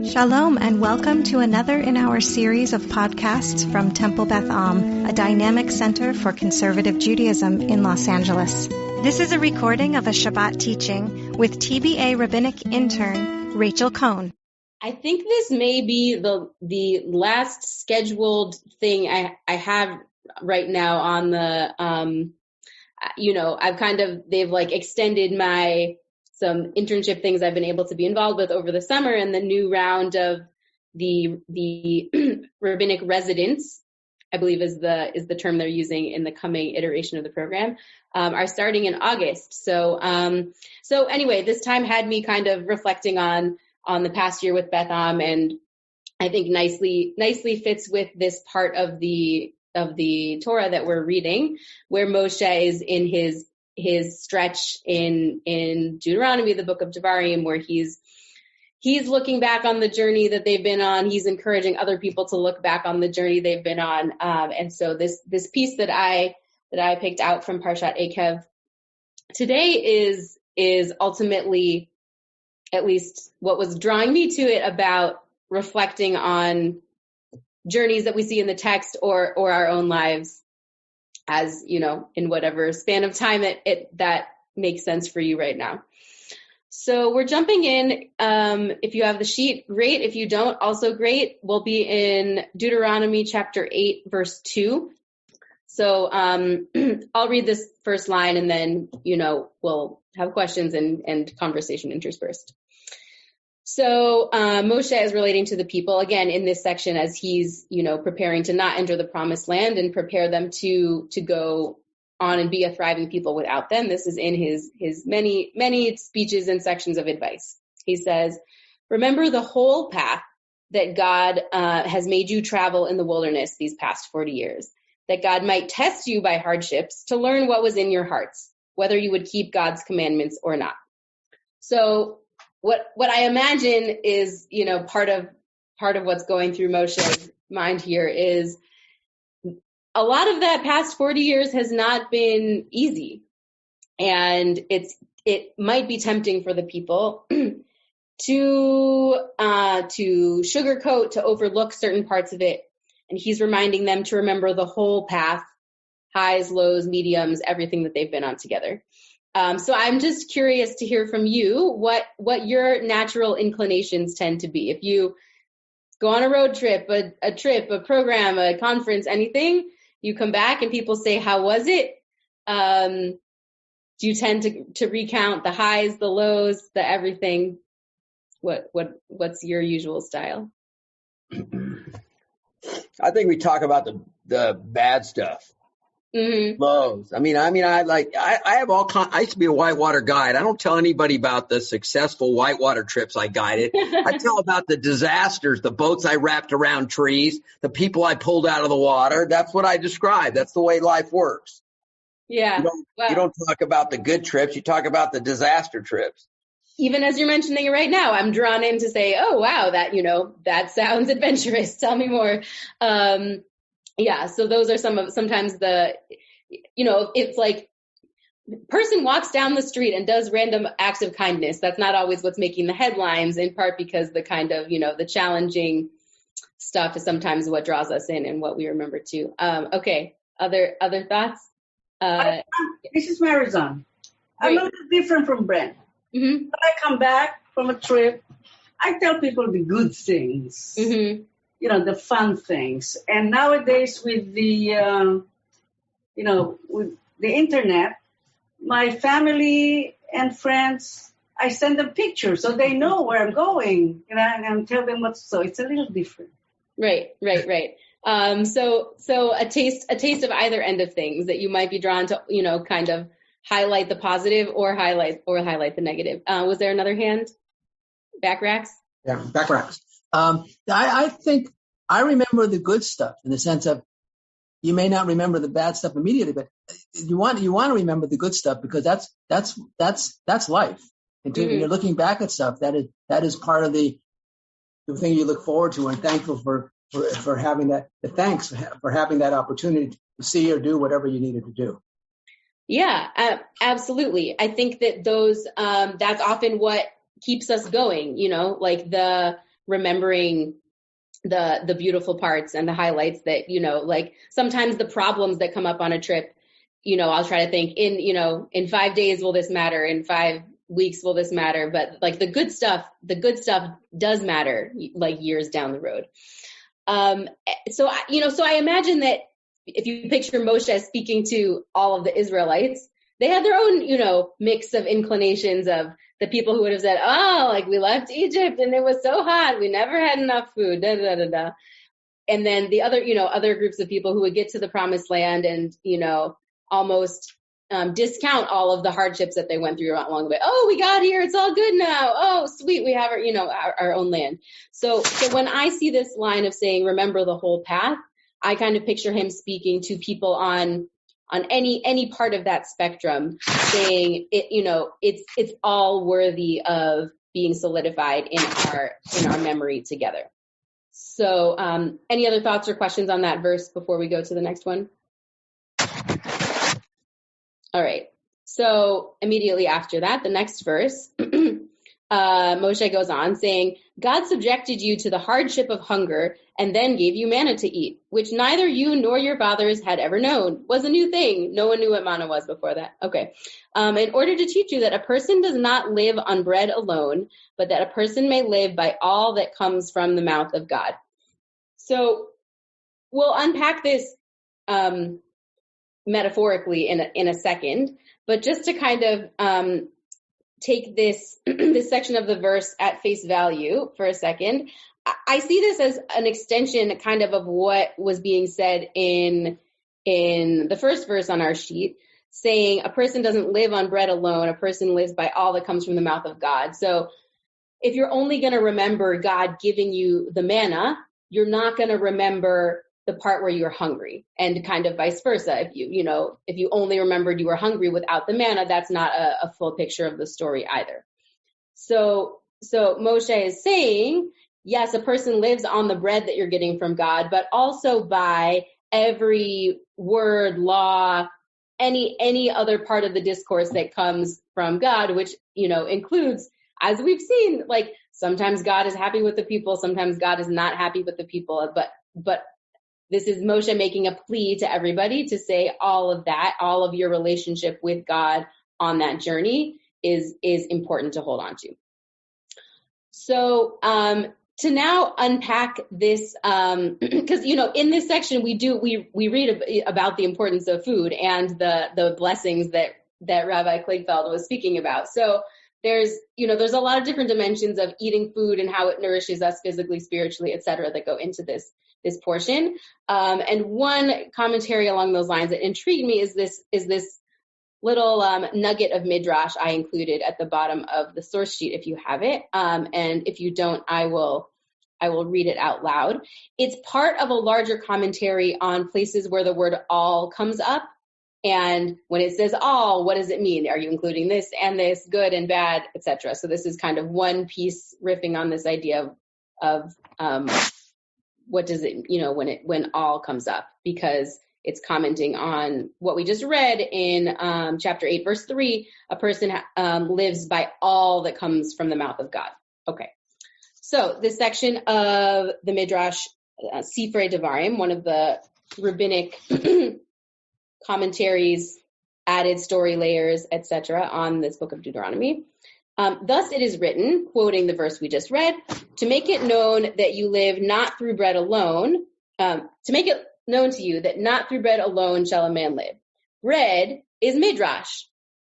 Shalom and welcome to another in our series of podcasts from Temple Beth Am, a dynamic center for conservative Judaism in Los Angeles. This is a recording of a Shabbat teaching with TBA Rabbinic Intern, Rachel Cohn. I think this may be the last scheduled thing I have right now on the, they've extended some internship things I've been able to be involved with over the summer, and the new round of the rabbinic residents, I believe is the term they're using in the coming iteration of the program, are starting in August. So anyway, this time had me kind of reflecting on the past year with Beth Am, and I think nicely fits with this part of the Torah that we're reading, where Moshe is in his stretch in Deuteronomy, the book of Devarim, where he's looking back on the journey that they've been on. He's encouraging other people to look back on the journey they've been on. And so this piece that I picked out from Parshat Eikev today is ultimately, at least what was drawing me to it, about reflecting on journeys that we see in the text or our own lives, as in whatever span of time that makes sense for you right now. So we're jumping in. If you have the sheet, great. If you don't, also great. We'll be in Deuteronomy chapter 8, verse 2. So I'll read this first line, and then we'll have questions and conversation interspersed. So Moshe is relating to the people, again, in this section, as he's, preparing to not enter the promised land and prepare them to go on and be a thriving people without them. This is in his many, many speeches and sections of advice. He says, remember the whole path that God has made you travel in the wilderness these past 40 years, that God might test you by hardships to learn what was in your hearts, whether you would keep God's commandments or not. So what I imagine is, part of what's going through Moshe's mind here is a lot of that past 40 years has not been easy. And it might be tempting for the people to sugarcoat, to overlook certain parts of it. And he's reminding them to remember the whole path, highs, lows, mediums, everything that they've been on together. So I'm just curious to hear from you what your natural inclinations tend to be. If you go on a road trip, a program, a conference, anything, you come back and people say, how was it? Do you tend to recount the highs, the lows, the everything? What's your usual style? I think we talk about the bad stuff. Mm-hmm. Lows. I have all I used to be a whitewater guide. I don't tell anybody about the successful whitewater trips I guided. I tell about the disasters, the boats I wrapped around trees, the people I pulled out of the water. That's what I describe. That's the way life works. Yeah. You don't talk about the good trips. You talk about the disaster trips. Even as you're mentioning it right now, I'm drawn in to say, oh, wow, that sounds adventurous. Tell me more. Yeah, so those are sometimes it's like person walks down the street and does random acts of kindness. That's not always what's making the headlines, in part because the kind of, the challenging stuff is sometimes what draws us in and what we remember too. Okay, other thoughts? This is Marizon. I'm a little different from Brent. Mm-hmm. When I come back from a trip, I tell people the good things. Mm-hmm. The fun things. And nowadays with the, with the internet, my family and friends, I send them pictures so they know where I'm going, and tell them so it's a little different. Right. So a taste of either end of things, that you might be drawn to, kind of highlight the positive or highlight the negative. Was there another hand? Back racks? Yeah, back racks. I think I remember the good stuff, in the sense of you may not remember the bad stuff immediately, but you want to remember the good stuff, because that's life. And when you're looking back at stuff, that is part of the thing you look forward to, and thankful for having that. Thanks for having that opportunity to see or do whatever you needed to do. Yeah, absolutely. I think that those that's often what keeps us going. Like the remembering the beautiful parts and the highlights that, like sometimes the problems that come up on a trip, I'll try to think in 5 days, will this matter? In 5 weeks, will this matter? But like the good stuff does matter, like years down the road. So I imagine that if you picture Moshe as speaking to all of the Israelites, they had their own, mix of inclinations of the people who would have said, oh, like we left Egypt and it was so hot, we never had enough food, da, da, da, da. And then the other, other groups of people who would get to the promised land and, almost discount all of the hardships that they went through along the way. Oh, we got here. It's all good now. Oh, sweet. We have our own land. So when I see this line of saying, remember the whole path, I kind of picture him speaking to people on any part of that spectrum, saying it's all worthy of being solidified in our memory together. So any other thoughts or questions on that verse before we go to the next one? All right. So immediately after that, the next verse, Moshe goes on saying, God subjected you to the hardship of hunger and then gave you manna to eat, which neither you nor your fathers had ever known, was a new thing. No one knew what manna was before that. Okay. In order to teach you that a person does not live on bread alone, but that a person may live by all that comes from the mouth of God. So we'll unpack this metaphorically in a second, but just to kind of take this section of the verse at face value for a second, I see this as an extension kind of what was being said in the first verse on our sheet, saying a person doesn't live on bread alone, a person lives by all that comes from the mouth of God. So if you're only going to remember God giving you the manna, you're not going to remember the part where you're hungry, and kind of vice versa. If you only remembered you were hungry without the manna, that's not a full picture of the story either. So Moshe is saying, yes, a person lives on the bread that you're getting from God, but also by every word, law, any other part of the discourse that comes from God, which, includes, as we've seen, like sometimes God is happy with the people, sometimes God is not happy with the people, but this is Moshe making a plea to everybody to say all of that, all of your relationship with God on that journey is important to hold on to. So to now unpack this, because in this section we read about the importance of food and the blessings that Rabbi Kligfeld was speaking about. So there's a lot of different dimensions of eating food and how it nourishes us physically, spiritually, etc., that go into this portion. And one commentary along those lines that intrigued me is this little nugget of midrash I included at the bottom of the source sheet if you have it. And if you don't, I will read it out loud. It's part of a larger commentary on places where the word all comes up. And when it says all, what does it mean? Are you including this and this, good and bad, etc.? So this is kind of one piece riffing on this idea of what does it, when all comes up, because it's commenting on what we just read in chapter 8, verse 3, a person lives by all that comes from the mouth of God. Okay. So this section of the Midrash, Sifrei Devarim, one of the rabbinic commentaries, added story layers, etc., on this book of Deuteronomy. Thus it is written, quoting the verse we just read, to make it known that you live not through bread alone, to make it known to you that not through bread alone shall a man live. Bread is midrash,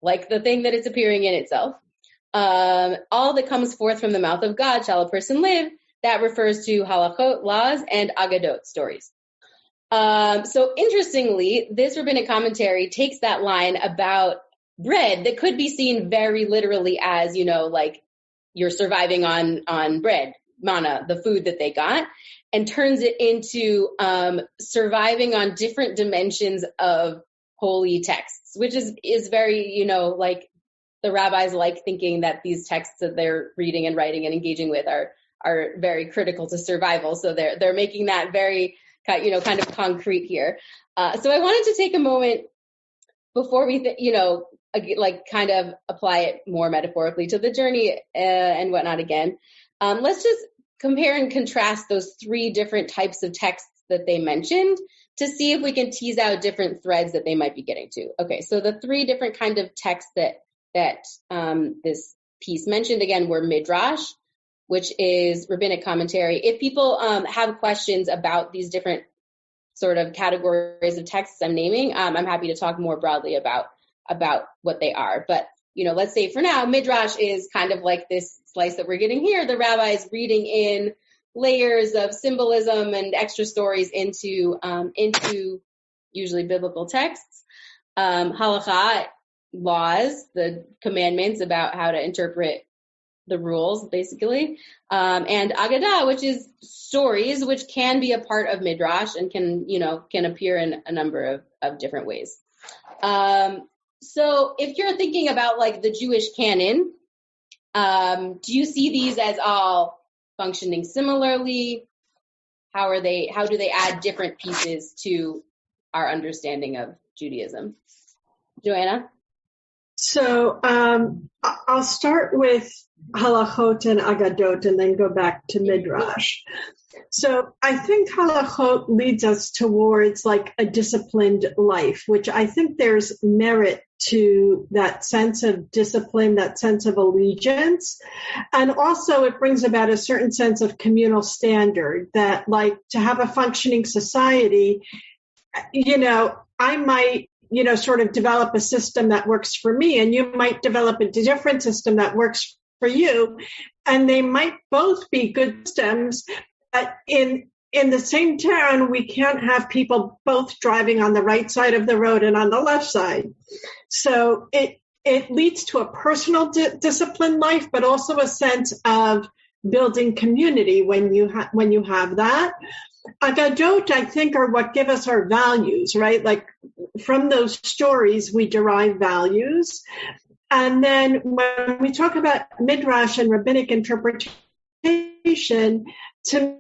like the thing that it's appearing in itself. All that comes forth from the mouth of God shall a person live. That refers to halachot, laws, and agadot, stories. So interestingly, this rabbinic commentary takes that line about bread that could be seen very literally as, like you're surviving on bread, manna, the food that they got, and turns it into surviving on different dimensions of holy texts, which is very, like the rabbis like thinking that these texts that they're reading and writing and engaging with are very critical to survival. So they're making that very, kind of concrete here. So I wanted to take a moment before we, kind of apply it more metaphorically to the journey and whatnot again. Let's just compare and contrast those three different types of texts that they mentioned to see if we can tease out different threads that they might be getting to. Okay, so the three different kind of texts that this piece mentioned, again, were Midrash, which is rabbinic commentary. If people have questions about these different sort of categories of texts I'm naming, I'm happy to talk more broadly about what they are. But, let's say for now, Midrash is kind of like this slice that we're getting here. The rabbis reading in layers of symbolism and extra stories into usually biblical texts. Halakha, laws, the commandments about how to interpret the rules, basically. And Agadah, which is stories, which can be a part of Midrash and can appear in a number of different ways. So if you're thinking about like the Jewish canon, do you see these as all functioning similarly? How do they add different pieces to our understanding of Judaism? Joanna? So I'll start with halachot and agadot and then go back to Midrash. So I think halachot leads us towards like a disciplined life, which I think there's merit to that sense of discipline, that sense of allegiance. And also it brings about a certain sense of communal standard that, like, to have a functioning society, I might sort of develop a system that works for me, and you might develop a different system that works for you, and they might both be good systems. But in the same town, we can't have people both driving on the right side of the road and on the left side. So it leads to a personal discipline life, but also a sense of building community when you have that. Agadot, I think, are what give us our values, right? Like from those stories, we derive values. And then when we talk about Midrash and rabbinic interpretation, to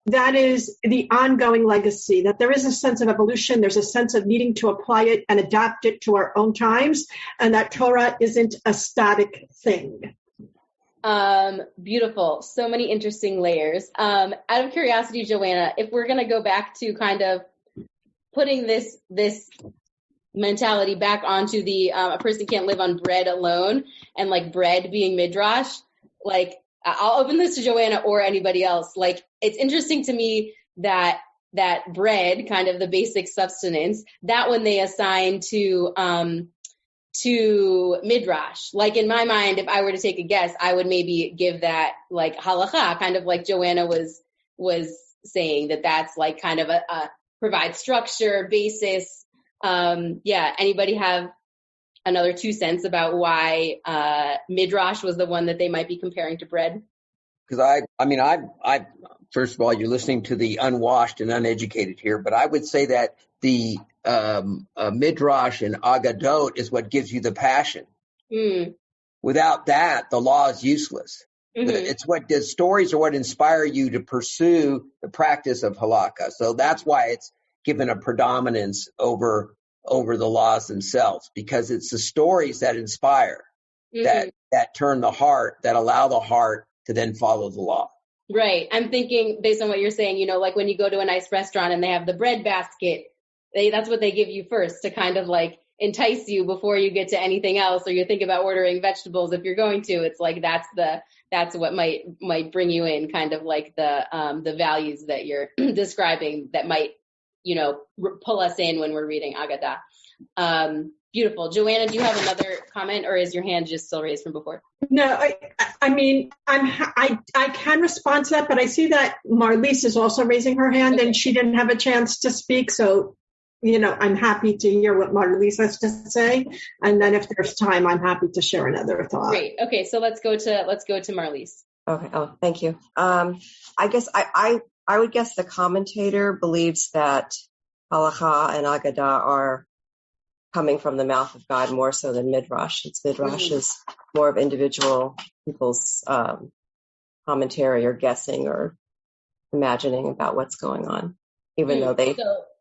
that is the ongoing legacy, that there is a sense of evolution, there's a sense of needing to apply it and adapt it to our own times, and that Torah isn't a static thing. Beautiful. So many interesting layers. Out of curiosity, Joanna, if we're going to go back to kind of putting this mentality back onto the a person can't live on bread alone, and like bread being Midrash, like I'll open this to Joanna or anybody else. Like, it's interesting to me that bread, kind of the basic sustenance, that one they assign to Midrash. Like, in my mind, if I were to take a guess, I would maybe give that like halakha, kind of like Joanna was saying, that's like kind of a provide structure, basis. Anybody have another 2 cents about why Midrash was the one that they might be comparing to bread? Because I first of all, you're listening to the unwashed and uneducated here, but I would say that the Midrash and Agadot is what gives you the passion. Mm. Without that, the law is useless. Mm-hmm. It's the stories are what inspire you to pursue the practice of halakha. So that's why it's given a predominance over the laws themselves, because it's the stories that inspire, mm-hmm. that turn the heart, that allow the heart to then follow the law. Right. I'm thinking, based on what you're saying, like when you go to a nice restaurant and they have the bread basket, that's what they give you first to kind of like entice you before you get to anything else, or you think about ordering vegetables if you're going to. It's like that's what might bring you in, kind of like the values that you're describing that might pull us in when we're reading Agadah. Beautiful. Joanna, do you have another comment, or is your hand just still raised from before? No, I can respond to that, but I see that Marlise is also raising her hand, okay. And she didn't have a chance to speak, so I'm happy to hear what Marlise has to say, and then if there's time, I'm happy to share another thought. Great. Okay, so let's go to Marlise. Okay. Oh, thank you. I guess I would guess the commentator believes that halakha and agadah are coming from the mouth of God more so than Midrash. Midrash is more of individual people's commentary or guessing or imagining about what's going on, even though they...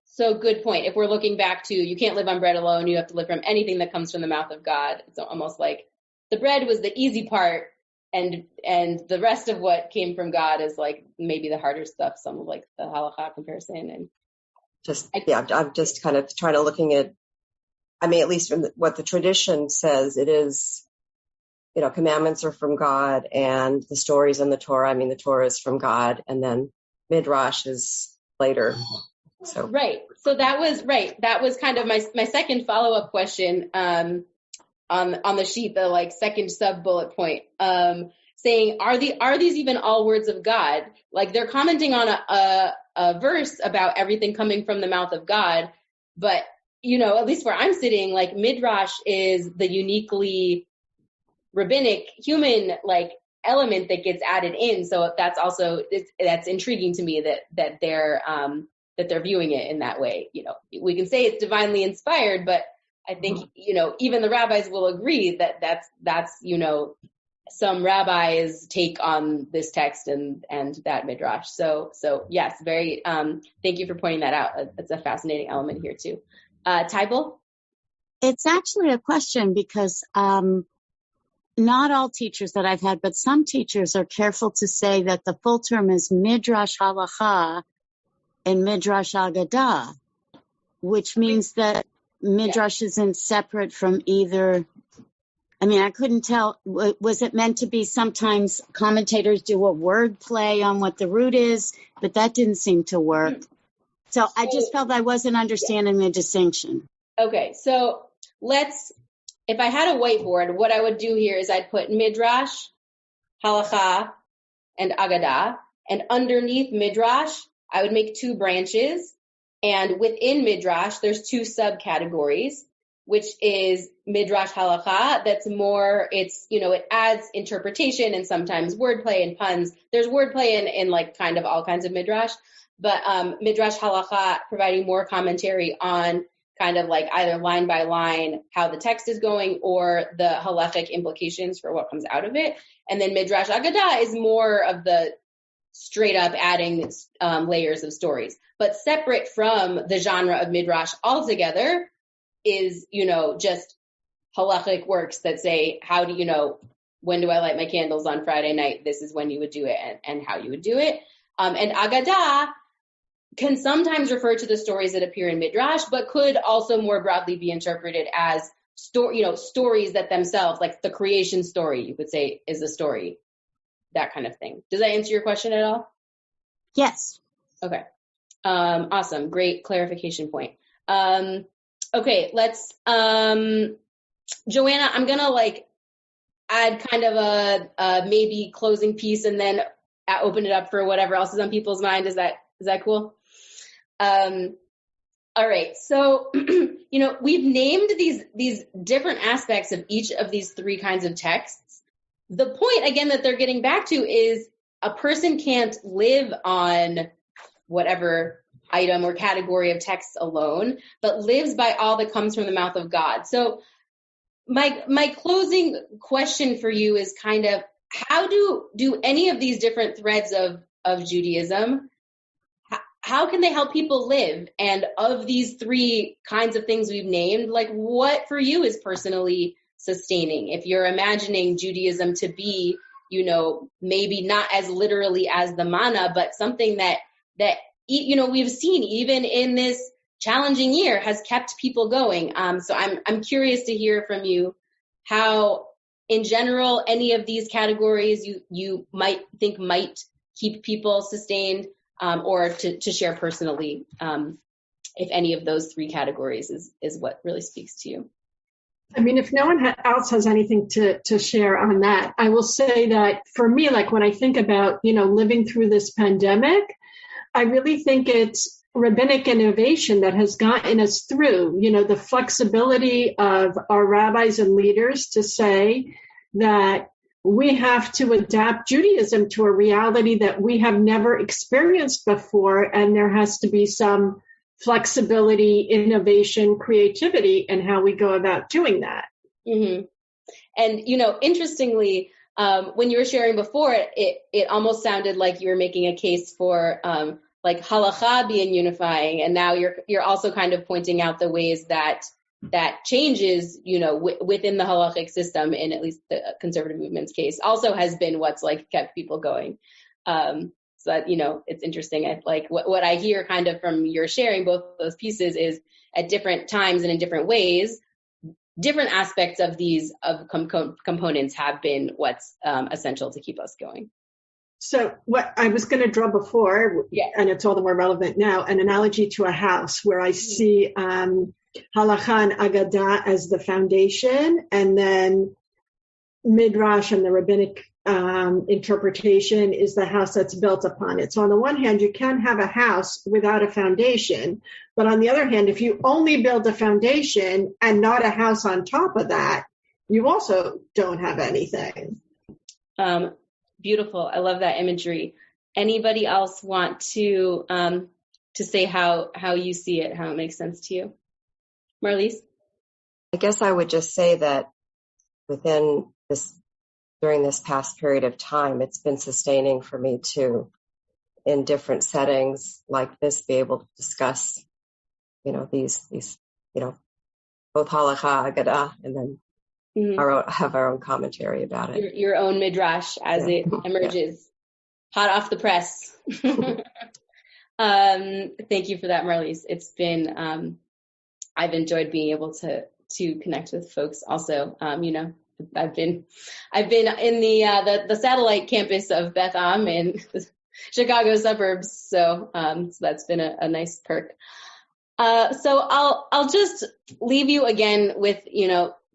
So good point. If we're looking back to, you can't live on bread alone, you have to live from anything that comes from the mouth of God. It's almost like the bread was the easy part, the rest of what came from God is like maybe the harder stuff, some of like the halakha comparison. And I'm just kind of trying to looking at, I mean, at least from what the tradition says, it is, commandments are from God, and the stories in the Torah, I mean, the Torah is from God, and then Midrash is later. So right. So that was kind of my second follow-up question on the sheet, the like second sub bullet point, saying, are these even all words of God? Like they're commenting on a verse about everything coming from the mouth of God, but at least where I'm sitting, like Midrash is the uniquely rabbinic human like element that gets added in. So that's also that's intriguing to me that they're viewing it in that way. We can say it's divinely inspired, but I think even the rabbis will agree that that's some rabbis take on this text and that Midrash. So yes, very thank you for pointing that out. It's a fascinating element here too. Tybal? It's actually a question because not all teachers that I've had, but some teachers are careful to say that the full term is Midrash Halacha and Midrash Agadah, which means that Midrash isn't separate from either. I mean, I couldn't tell. Was it meant to be sometimes commentators do a word play on what the root is, but that didn't seem to work. So I just felt I wasn't understanding the distinction. Okay, so if I had a whiteboard, what I would do here is I'd put Midrash, Halacha, and Agadah, and underneath Midrash, I would make two branches, and within Midrash, there's two subcategories, which is Midrash Halacha, that's more, it adds interpretation and sometimes wordplay and puns. There's wordplay in like kind of all kinds of Midrash, but Midrash Halacha providing more commentary on kind of like either line by line how the text is going or the halachic implications for what comes out of it. And then Midrash Agadah is more of the straight up adding layers of stories. But separate from the genre of Midrash altogether is, just halachic works that say, how do when do I light my candles on Friday night? This is when you would do it and how you would do it. And Agadah can sometimes refer to the stories that appear in Midrash, but could also more broadly be interpreted as stories that themselves, like the creation story, you could say is a story, that kind of thing. Does that answer your question at all? Yes. Okay. Awesome. Great clarification point. Okay, let's, Joanna, I'm going to add kind of a maybe closing piece and then open it up for whatever else is on people's mind. Is that cool? All right. So, we've named these different aspects of each of these three kinds of texts. The point, again, that they're getting back to is a person can't live on whatever item or category of text alone, but lives by all that comes from the mouth of God. So my closing question for you is kind of, how do any of these different threads of Judaism, how can they help people live? And of these three kinds of things we've named, what for you is personally sustaining? If you're imagining Judaism to be, maybe not as literally as the manna, but something that we've seen even in this challenging year has kept people going. So I'm curious to hear from you how, in general, any of these categories you might think might keep people sustained, or to share personally, if any of those three categories is what really speaks to you. I mean, if no one else has anything to share on that, I will say that for me, when I think about, living through this pandemic, I really think it's rabbinic innovation that has gotten us through, the flexibility of our rabbis and leaders to say that we have to adapt Judaism to a reality that we have never experienced before, and there has to be some flexibility, innovation, creativity in how we go about doing that. Mm-hmm. And, interestingly, when you were sharing before, it almost sounded like you were making a case for halacha being unifying, and now you're also kind of pointing out the ways that that changes, within the halachic system, in at least the conservative movement's case, also has been what's like kept people going. So that, it's interesting. What I hear kind of from your sharing both of those pieces is at different times and in different ways, different aspects of these components have been what's essential to keep us going. So what I was going to draw before, and it's all the more relevant now, an analogy to a house where I see halakha and agadah as the foundation, and then midrash and the rabbinic interpretation is the house that's built upon it. So on the one hand, you can have a house without a foundation, but on the other hand, if you only build a foundation and not a house on top of that, you also don't have anything. Beautiful. I love that imagery. Anybody else want to say how you see it, how it makes sense to you? Marlies? I guess I would just say that during this past period of time, it's been sustaining for me to, in different settings like this, be able to discuss, these, both halakha, agadah, and then have our own commentary about it. Your own midrash as it emerges, hot off the press. Thank you for that, Marlies. It's been, I've enjoyed being able to connect with folks also. I've been in the satellite campus of Beth Am in the Chicago suburbs. So that's been a nice perk. So I'll just leave you again with,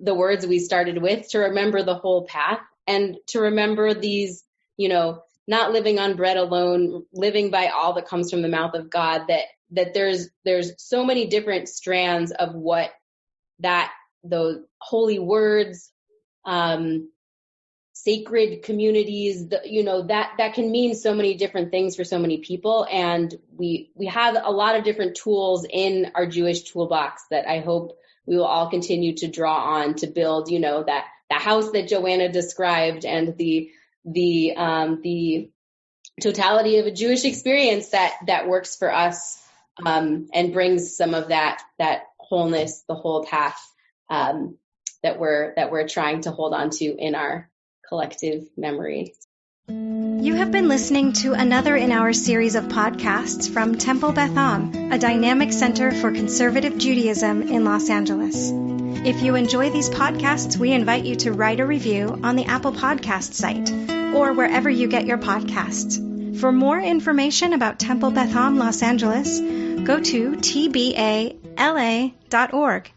the words we started with, to remember the whole path and to remember these, not living on bread alone, living by all that comes from the mouth of God, that there's so many different strands of what those holy words, sacred communities, that can mean so many different things for so many people. And we have a lot of different tools in our Jewish toolbox that I hope we will all continue to draw on to build, that the house that Joanna described and the totality of a Jewish experience that works for us, and brings some of that wholeness, the whole path, that we're trying to hold on to in our collective memory. You have been listening to another in our series of podcasts from Temple Beth Am, a dynamic center for conservative Judaism in Los Angeles. If you enjoy these podcasts, we invite you to write a review on the Apple Podcast site or wherever you get your podcasts. For more information about Temple Beth Am Los Angeles, go to tbala.org.